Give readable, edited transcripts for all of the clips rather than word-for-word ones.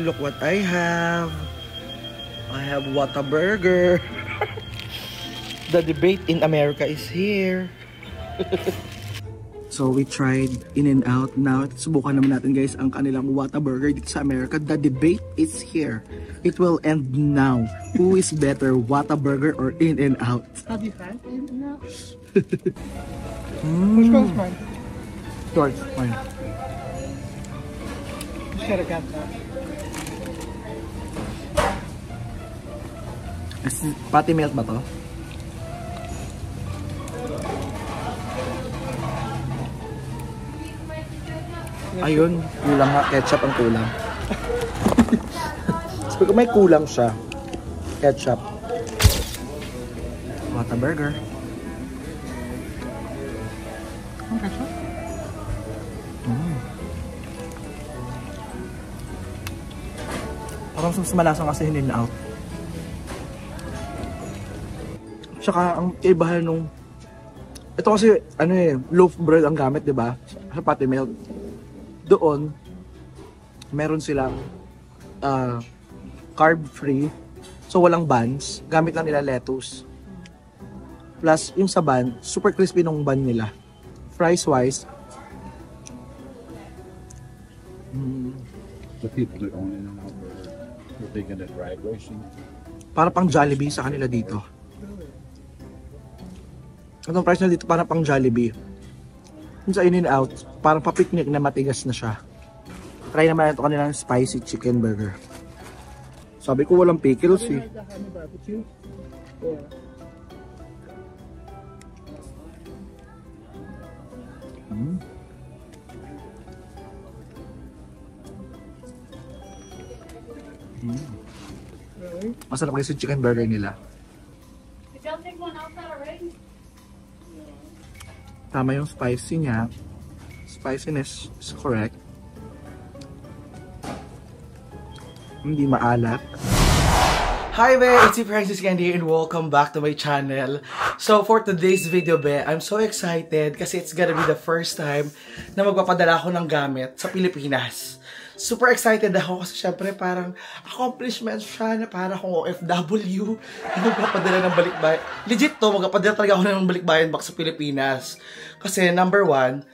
look what I have. I have Whataburger. The debate in America is here. So we tried In-N-Out. Now, subukan naman natin guys ang kanilang Whataburger dito sa America. The debate is here. It will end now. Who is better, Whataburger or In-N-Out? Have you had In-N-Out? Which one's mine? Yours, mine. You should have got that. Patty melt ba to? Ayun, kulang nga. Ketchup ang kulang. Sabi ko may kulang siya. Ketchup. Whataburger. Ang ketchup? Parang sumalasang kasi In-N-Out. Tsaka ang kaibahan nung ito kasi ano loaf bread ang gamit, 'di ba? Sa patty melt. Doon meron silang carb free. So walang buns, gamit lang nila lettuce. Plus yung sa bun, super crispy nung bun nila. Fries wise, The people that own In-N-Out were taking the right version. para pang Jollibee sa kanila dito. Itong price na dito para pang Jollibee. Yung sa In-N-Out, parang pa-picnic na matigas na siya. Try naman ito kanilang spicy chicken burger. Sabi ko walang pickles eh. The honey barbecue? Yeah. Really? Masarap kasi yung chicken burger nila. Did y'all take one out that already? Tama yung spicy niya. Spiciness is correct. Hindi maalat. Hi there! It's Francis Candy and welcome back to my channel. So for today's video, I'm so excited kasi it's gonna be the first time na magpapadala ako ng gamit sa Pilipinas. Super excited ako kasi syempre parang accomplishment siya na para akong OFW na magpapadala ng balikbayan. Legit to, magpapadala talaga ako ng balikbayan back sa Pilipinas. Kasi number one,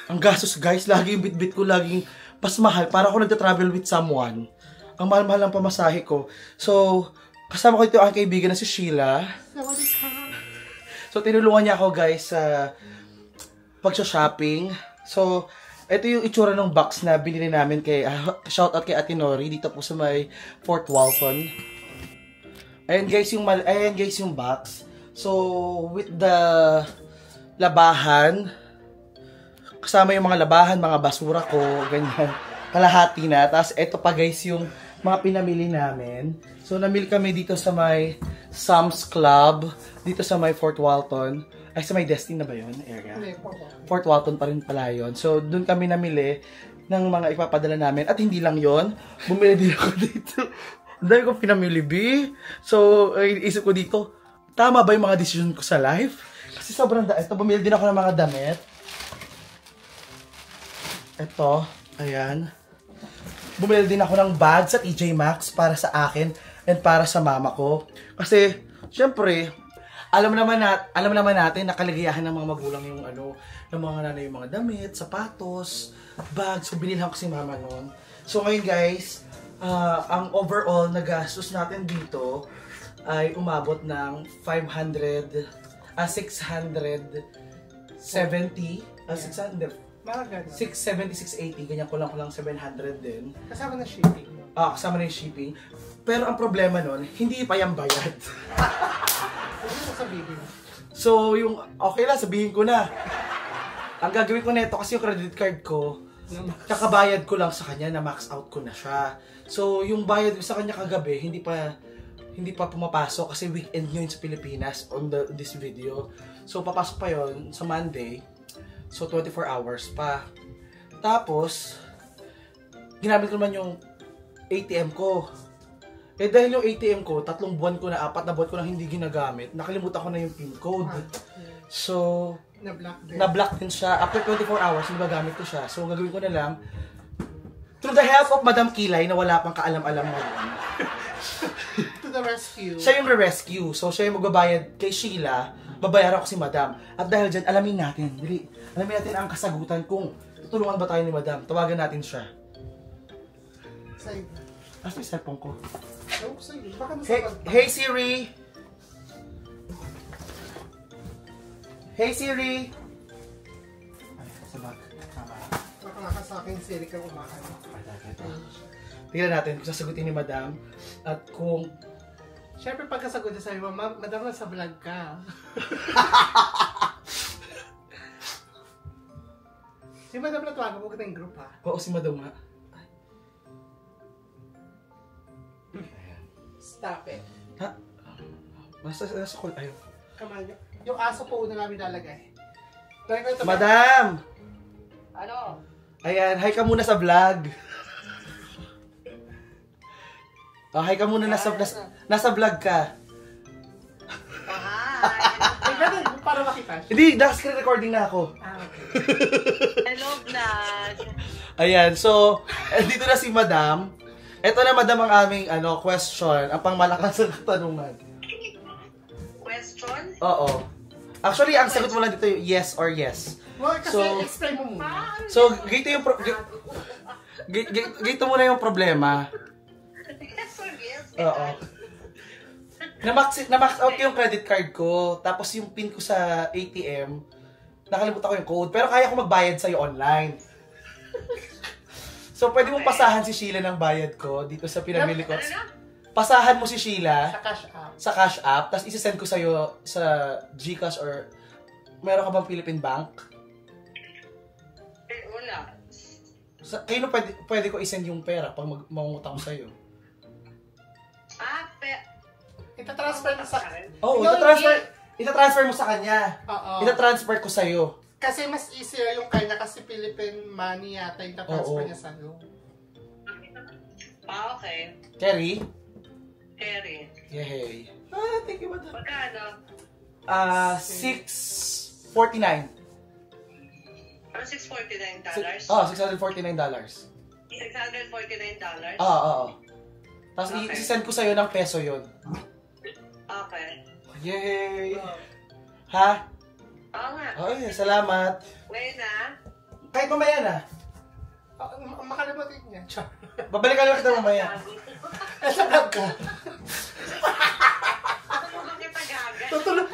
ang gastos guys, lagi yung bitbit ko laging mas mahal para ako nagta-travel with someone. Ang mahal-mahal ng pamasahe ko. So, kasama ko ito ang kaibigan na si Sheila. So, tinulungan niya ako guys sa pag-shopping. So, ito yung itsura ng box na binili namin kay, shoutout kay Ate Nori, dito po sa may Fort Walton. Ayan guys yung box. So, with the labahan, kasama yung mga labahan, mga basura ko, ganyan, kalahati na. Tapos, ito pa guys yung mga pinamili namin. So, namili kami dito sa may Sam's Club, dito sa may Fort Walton. Ay, sa may Destin na ba yun? Area? Fort Walton pa rin pala yun. So, dun kami namili ng mga ipapadala namin. At hindi lang yun, bumili din ako dito. Dahil ko pinamili, B. So, isip ko dito, tama ba yung mga decision ko sa life? Kasi sobrang ito, bumili din ako ng mga damit. Ito, ayan. Bumili din ako ng bag sa TJ Maxx para sa akin and para sa mama ko. Kasi, syempre, alam naman natin na kaligayahan ng mga magulang yung ng mga nanay yung mga damit, sapatos, bags. So, binilhan ko si mama noon. So, ngayon guys, ang overall na gastos natin dito ay umabot ng 670, 670, 680, ganyan ko lang 700 din. Kasama na shipping. Kasama na yung shipping. Pero ang problema nun, hindi pa yung bayad. Ano mo sabihin? So, yung, okay lang, sabihin ko na. Ang gagawin ko nito kasi yung credit card ko, kakabayad ko lang sa kanya na max out ko na siya. So, yung bayad ko sa kanya kagabi, hindi pa pumapasok kasi weekend yun sa Pilipinas on this video. So, papasok pa yon sa Monday. So, 24 hours pa. Tapos, ginamit ko naman yung ATM ko. Eh, dahil yung ATM ko, 3 buwan ko na, 4 na buwan ko na hindi ginagamit, nakalimutan ko na yung PIN code. So, Na-block din. na-block din siya. After 24 hours, hindi ba gamit ko siya. So, gagawin ko na lang, Through the help of Madam Kilay na wala pang kaalam-alam ngayon. To the rescue. Siya yung re-rescue. So, siya yung magbabayad kay Sheila. Babayaran ko si Madam. At dahil dyan, alamin natin. Dili, alamin natin ang kasagutan kung tutulungan ba tayo ni Madam. Tawagan natin siya. Sa'yo. Asa yung cellphone ko? Ewan ko sa'yo. Baka nasa Hey, hey Siri! Hey Siri! Ay, sa bag. Tama. Baka naka sa akin si Erika umakan. Tingnan natin kung sasagutin ni Madam. At kung... Siyempre pagkasagot niya sa'yo, madam nasa vlog ka. Si madam na tawagan mo ka ng group ha. Oo, si Madam nga. Stop it. Ha? Nasa call. Ayun. Come on. Yung aso po una namin lalagay. Madam! Ano? Ayan, hi ka muna sa vlog. Oh, hi ka muna, nasa vlog ka. Ay, ganun, para makita siya. Hindi, naka-screen recording na ako. Okay. Hello, vlog! Ayan, so, dito na si Madam. Ito na, Madam, ang aming question, ang pangmalakas na katanungan. Question? Oo. Actually, ang sagot mo lang dito yung yes or yes. Well, kasi So- explain mo muna. So, ganito yung ganito muna yung problema. Yes or yes? Oo. Na-max out yung credit card ko, tapos yung pin ko sa ATM, nakalimutan ko yung code, pero kaya ko magbayad sa'yo online. So, pwede mong pasahan si Sheila ng bayad ko dito sa pinamili ko. Ano na? Pasahan mo si Sheila Sa cash app. sa Cash App, tapos isi-send ko sa'yo sa GCash or meron ka bang Philippine Bank? Eh, wala. Kayo pwede ko i-send yung pera pag mangungutang ko sa'yo. Itatransfer na sa... Oo, No, itatransfer mo sa kanya. Oo. Itatransfer ko sa'yo. Kasi mas easier yung kanya kasi Philippine money yata yung itatransfer Oo. niya sa'yo. Ah, okay. Kerry? Carry. Yay. Thank you, Madam. Magkano? 649. Ano, $649? Oh, $649. $649? Oo. Tapos Okay. isi-send ko sa'yo ng peso yun. Okay. Yay! Ha? Oo nga. Okay, salamat. Ngayon na? Kahit mamaya na. Makalimutin niya. Char. Babalikan lang kita mamaya. Sa vlog ka. Ako mo ba kita gaga? Tutulog.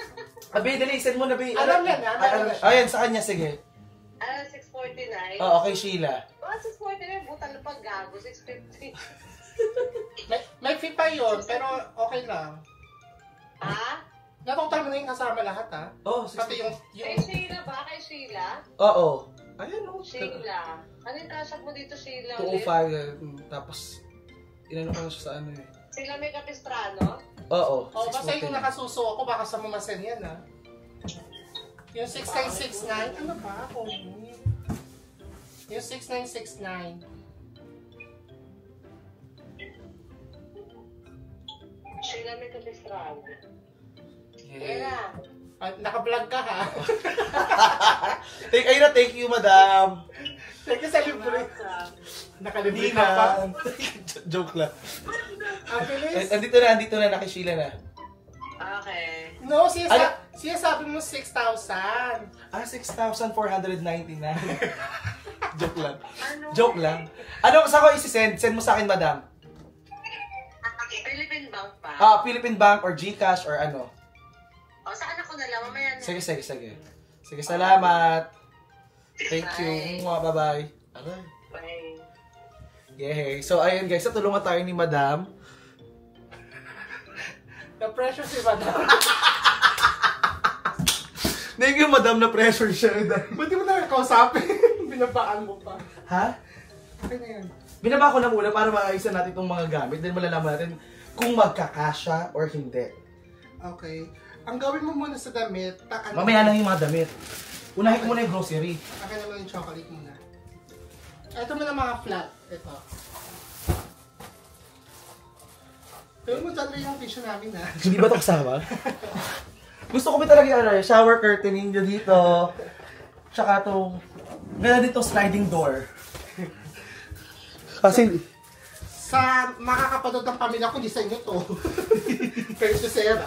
Abi, dali, send mo na, Bi. Alam niya na, alam niya. Ayan, sa kanya, sige. Ano, 649? Oo, kay Sheila. Oh, 649. Buta na pag gago. 650. May fee pa yun, pero okay lang. Ha? Natotal mo na yung kasama lahat ha. Oo, Pati yung... Kay Sheila ba? Kay Sheila? Oo. Ayan, o. Sheila. Ano yung kasap mo dito, Sheila? 205, tapos, inano ko na siya sa ano eh. Sheila may kapistrano? Oo. Oh, basta yung nakasuso ako, baka sa mamasen yan ha. Yung 6969, ano ba ako? Yung 6969. Sheila may kapistrano. Yay. Kaya Naka-vlog ka ha. Thank you, Madam. Thank you sa libre. Nakalibre Hindi ka pa. na. Joke lang. Ang bilis. Andito na, nakishila na. Okay. No, Ano? siya sabi mo 6,000. 6,499. Joke lang. Ano? Joke lang. Ano, sa ko isi-send? Send mo sa akin, Madam. Philippine Bank pa? Philippine Bank or GCash or ano. O, saan ako na lang? Mamaya na. Sige. Sige, salamat. Thank you. Bye-bye. Aray. Bye. Yay. So, ayun guys, tulungan tayo ni Madam. Na-pressure si Madam. Thank you, Madam, na pressure siya. Ba't di mo na kausapin? Binabaan mo pa. Ha? Okay na yan. Binaba ko na muna para maayusan natin itong mga gamit. Then malalaman natin kung magkakasya or hindi. Okay. Ang gawin mo muna sa damit, Mamaya lang yung mga damit. Unahin ko muna yung grocery. Akin naman yung chocolate muna. Ito muna mga flat. Ito. Pero mo talaga yung tissue namin ha. Hindi ba ito kasama? Gusto ko ba talaga yung shower curtaining nyo dito. Tsaka itong, meron dito sliding door. Kasi, Sa makakapanood ng pamilya ko, di sa inyo to. Kayo si Sarah.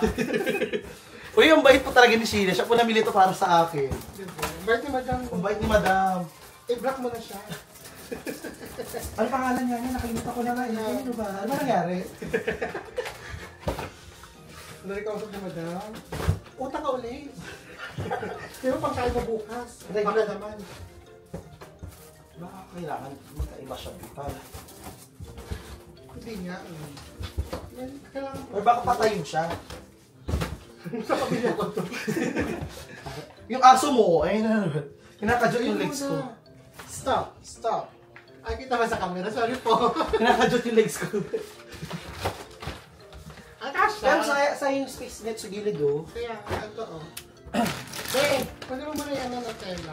uy, yung bait po talaga ni Sheila. Siya po namili to para sa akin. Diba? Bait ni Madam. Ang bait ni Madam. I-block mo na siya. Ano pangalan niya? Nakalimutan ko na nga. Ano ba? Ano ba nangyari? Narikausap ni Madam. Utang ka ulit. Pero pang kain mo bukas. Regular. Baka naman. Baka kailangan magkaiba siya para. Hindi nga. Kailangan Or baka patayin siya. sa pamilya ko to. Yung aso mo, ayun na naman. Kinakajot yung legs ko. Stop. Stop. Ay, kita ba sa camera? Sorry po. Kinakajot yung legs ko. Ay, kasha. Pero sa yung space net sa gilid oh. Kaya, ito oh. Hey, pwede mo muna yung na tela.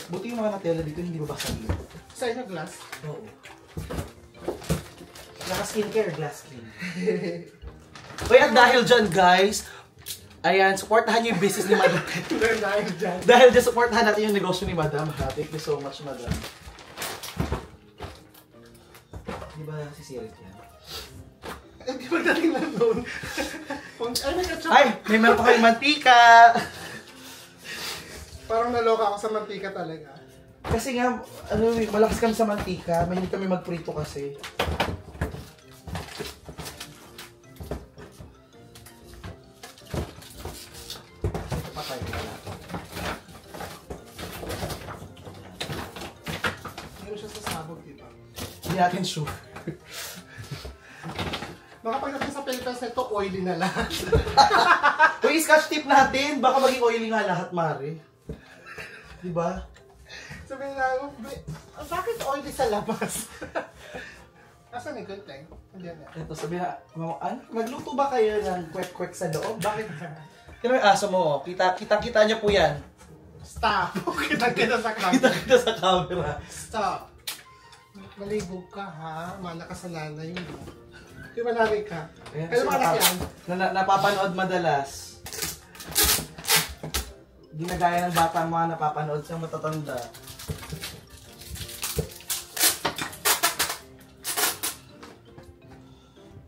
Buti yung mga natela dito hindi babasagin. Sa inyo glass? Oo. Naka-skincare, glass skin. Uy, at dahil dyan guys, ayan, supportahan niyo yung business ni Madam. Dahil dyan. Dahil dyan, supportahan natin yung negosyo ni Madam. Thank you so much, Madam. Di ba sisirit yan? Hindi magdating lang doon. Ay, may ketchup. Ay, may meron pa kayong mantika! Parang naloka ako sa mantika talaga. Kasi nga, ano, malakas kami sa mantika. Mahilig kami magprito kasi. Ito pa tayo na natin. Hindi mo siya sasabog, di ba? Hindi natin sure. Mga pagdating sa Pilipinas na ito, oily na lahat. Uy, scotch tip natin. Baka maging oily nga lahat, Mare. Diba? Sabihin na, bakit oily sa labas? Asan yung good thing? Hindi na. Ito, sabi na, ano, magluto ba kayo ng kwek-kwek sa loob? Bakit? Kino yung aso mo, oh. Kita niyo po yan. Stop! Kita sa camera. Kita sa camera. Stop! Malibog ka ha, mana ka sa nanay mo. Di ba nanay ka? Ayan, Kailan kasi mga anak yan? napapanood madalas. Ginagaya ng bata ang mga napapanood sa matatanda.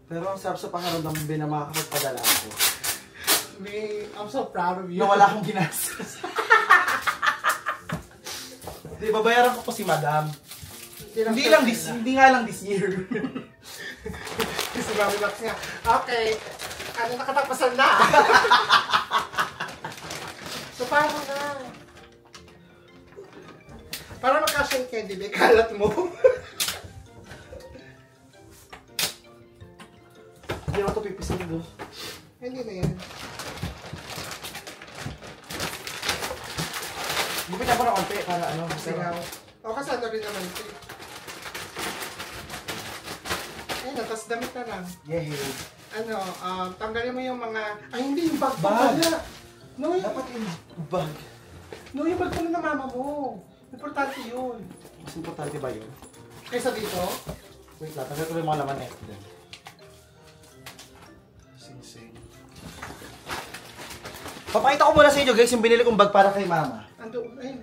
Pero ang sarap sa pangaramdam mo na makakapagpadala ako. I'm so proud of you. Na wala akong ginastos. Di ba, bayaran ko po si Madam. Hindi nga lang this year. Si Mami Max nga. Okay. Ano nakatagpasan na? So, paano na? Para magkasya yung candy, may kalat mo. Hindi ako ito pipisin doon. Hindi na yan. Gupit ako na konti para ano. Singaw. O, kasi ano rin naman ito. Ayun na, tapos damit na lang. Yay. Ano, tanggalin mo yung mga... Ay, hindi, yung bag Bag. pala. No, yung, Dapat yung bag. no, yung bag pala ng mama mo. Importante yun. Mas importante ba yun? Kaysa dito, Wait lang, tanggal ko yung mga laman eto din. Sing-sing. Papakita ko muna sa inyo guys yung binili kong bag para kay Mama. ando, ayun.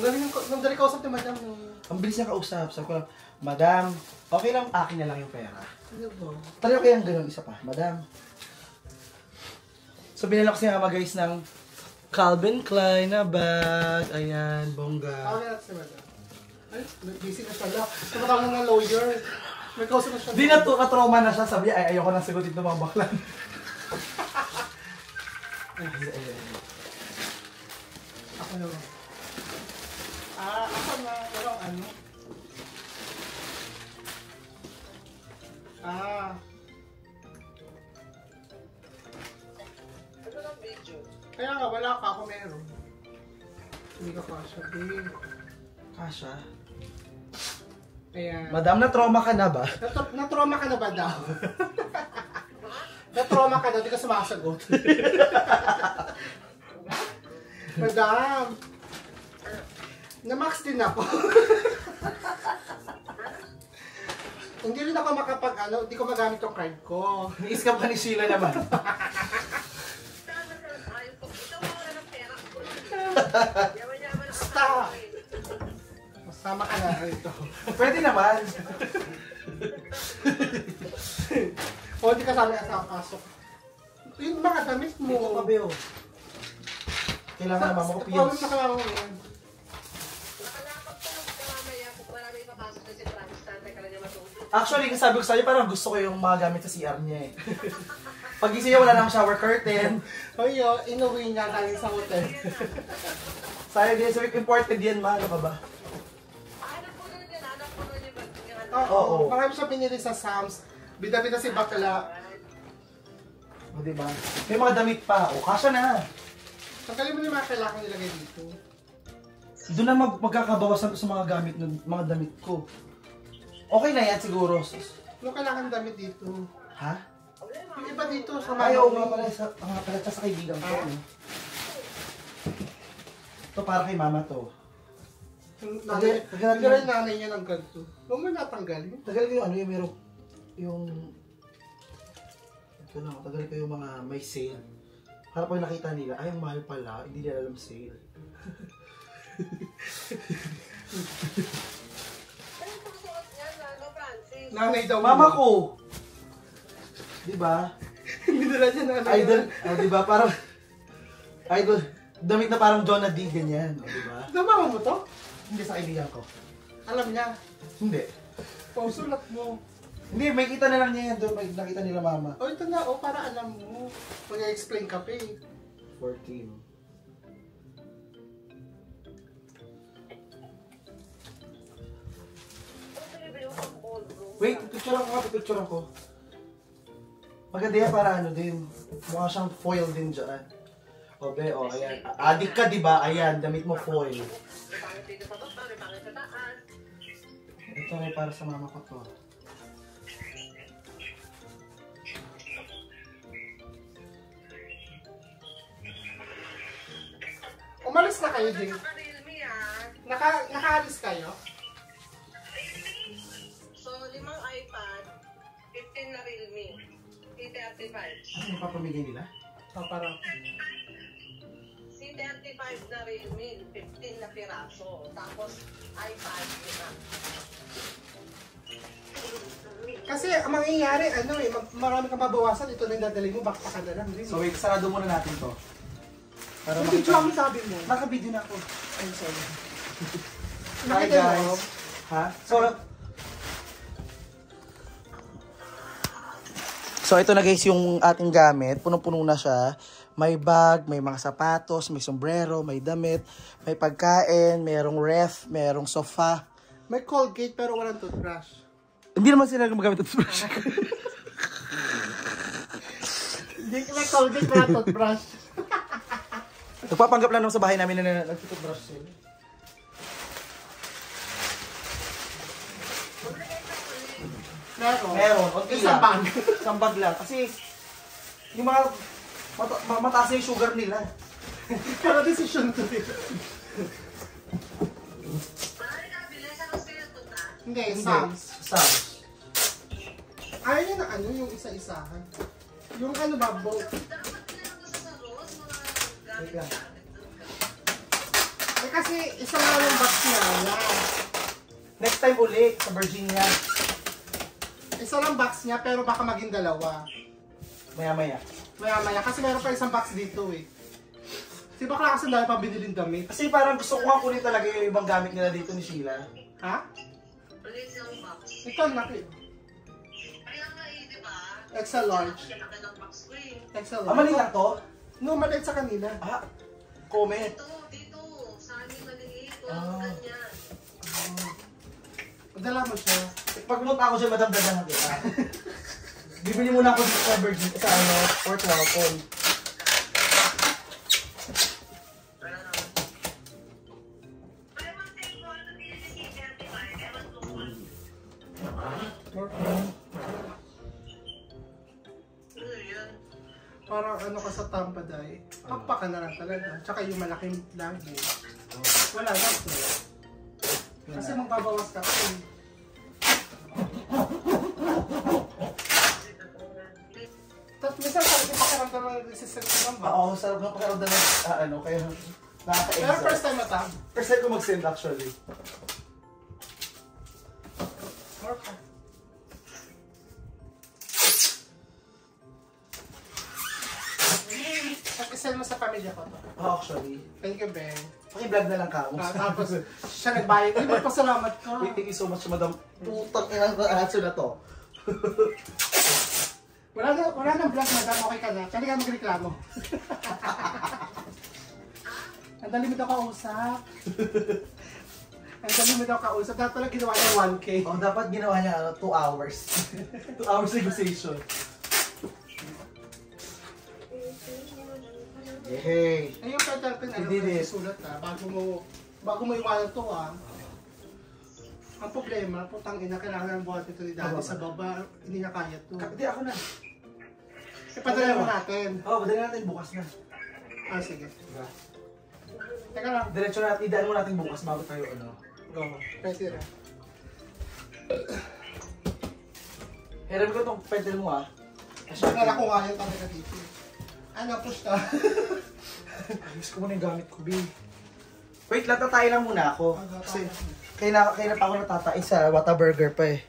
Nung dali kausap ni Madam nung... Ang bilis niya kausap. Sabi ko lang, Madam, okay lang akin na lang yung pera. Ano ba? Talaga kayang ganun isa pa, Madam. So binila ko si Mama guys ng Calvin Klein na bag. Ayan, bongga. Ako na si Madam. Ay, busy na pala. Tumatawag na ng lawyer. May kausap na siya. Di na to, na-trauma na siya. Sabi niya, ay ayoko nang sagutin ng mga baklan. Ako na. Ako na. Walang ano. Ano lang video? Kaya nga, wala ka. Ako meron. Hindi ka kasha. Kasha. Ayan. Madam, na-trauma ka na ba? Na-trauma ka na ba daw? Na-trauma ka na, di ka sumasagot. Madam, na-max din ako. Hindi rin ako hindi ko magamit yung card ko. Ni-scam ka ni Sheila naman. Ayaw ko. Ito mo na ng pera. Yaman-yaman na Stop! Masama ka na rito. Pwede naman. O, hindi ka sabi sa pasok. Yung mga damit mo. Dito pa, Beo. Kailangan na mama ko Paano pills. na kailangan mo yan? nakalakap ka lang ka mamaya kung marami ipapasok na si Francis. Tantay ka na niya matulog. Actually, sabi ko sa'yo, parang gusto ko yung mga gamit sa CR niya eh. Pag gising niya, wala nang shower curtain. Hoy, inuwi niya galing sa hotel. Sayang din, sabi ko, imported yan, ma. Ano ka ba? Hanap ko nun yun. Hanap ko nun yung Oo. Marami siya pinili sa Sam's. Bida-bida si Bakla. O, diba? May mga damit pa. O, kasya na. Tanggalin mo yung mga kailangan nilagay dito. Doon na magkakabawasan ko sa mga gamit, mga damit ko. Okay na yan siguro. Yung kailangan damit dito. Ha? Yung iba dito sa Ay, oo nga mga pala. Nga pala sa kaibigan ko. No? Ito para kay mama to. nanay. Tanggalin nanay niya ng ganito. Huwag mo natanggalin. Tagal ko yung ano yung meron. Yung... Ito na, tagal ko yung mga may sale. Para pag nakita nila, ay mahal pala, hindi nila alam sale. Ano yung pagsuot niya, Lalo Francis? Nanay daw. Mama ko! Diba? Binila niya nanay. Idol, diba? Parang... Idol, damit na parang John na D, ganyan. O, diba? Mama mo to? Hindi sa kaibigan ko. Alam niya. Hindi. Pausulat mo. Hindi, may kita na lang niya yan doon. May nakita nila mama. O ito na, para alam mo. Mag-explain ka pa eh. 14. Wait, picture ako nga, picture ako. Maganda yan para ano din. Mukha siyang foil din dyan. O be, o ayan. Adik ka diba? Ayan, damit mo foil. Pangit dito sa baba, may pangit sa taas. Ito ay para sa mama ko to. Umalis na kayo, Jing. Naka-realme Nakaalis kayo? So, 5 iPad, 15 na Realme, C35. Ano yung papamigay nila? O, parang. C35 na Realme, 15 na piraso. Tapos, iPad, 5. Kasi ang mangyayari, ano eh, marami kang mabawasan, ito na yung dadalhin mo, bakit ka na lang. So wait, sarado muna natin to. Para Video ang sabi mo. Naka-video na ako. Ay, sorry. Hi Nakita guys. mo? Ha? So ito na guys yung ating gamit. Punong-puno na siya. May bag, may mga sapatos, may sombrero, may damit, may pagkain, mayroong ref, mayroong sofa. May Colgate pero walang toothbrush. Hindi naman sila gumagamit ng toothbrush. Hindi may Colgate pero toothbrush. Nagpapanggap lang nung sa bahay namin na nag-toothbrush sila. Meron, konti Isang lang. bag. Isang bag lang. Kasi, yung mga mataas na yung sugar nila. Para decision to it. Hindi, Sam's. Sam's. Ayaw niya na ano, yung isa-isahan. Yung ano ba, boat. Wait lang. Eh kasi, isa nga yung box niya. Yan. Next time uli, sa Virginia. Isa lang box niya, pero baka maging dalawa. Maya-maya. Maya-maya, kasi meron pa isang box dito eh. Si bakla kasi dahil pa biniling damit. Kasi parang gusto ko nga kunin talaga yung ibang gamit nila dito ni Sheila. Ha? Ito, laki. Extra large. Extra Ah, large. mali lang to? No, maliit sa kanila. Ah, comment. Dito, sa amin maliit. Ah. Ganyan. Padala mo siya. Pagpunta ako siya, madamdagan natin. Bibili muna ako dito sa Virginia, sa ano, Fort Walton. Parang ano ka sa Tampa dahil. Pakpa ka na lang talaga. Tsaka yung malaking lagi. Wala na to. Kasi magbabawas ka kasi. Tapos minsan parang pakiramdam lang nagsisirap ng ba? Oo, sarap ng pakiramdam ng ano, kaya Pero Nakaka-exam. first time matag. First time ko mag-send actually. More pa. At isend mo sa pamilya ko to. Oh, actually. Thank you, Ben. Paki-vlog na lang ka. Tapos, siya nagbayad. Ay, magpasalamat ka. Wait, thank you so much, madam. Putang ina ng answer na to. Wala nang vlog, madam. Okay ka na. Kaya ka magreklamo. Ang dali mo daw kausap. Ang dali mo daw kausap. Dapat pala ginawa niya 1K. Oh, dapat ginawa niya 2 hours. 2 hours negotiation. Hey. Ay, yung pwede natin, You did it. sulat na. Bago mo iwanan to, Ang problema, putang ina, kailangan ng buhat ito ni Daddy sa baba. Hindi niya kaya to. Hindi, ako na. Ipadala mo natin. Oh, madali natin bukas na. Ah, sige. Teka lang. Diretso natin, idaan mo natin bukas bago tayo ano. Go. Pwede na. Hiram ko tong pedal mo ah. Nala ko nga yan talaga dito. Ano, push ka? Ayos ko muna yung gamit ko, B. Wait, tatatay lang muna ako. Kasi kaya na pa ako natatay sa Whataburger pa eh.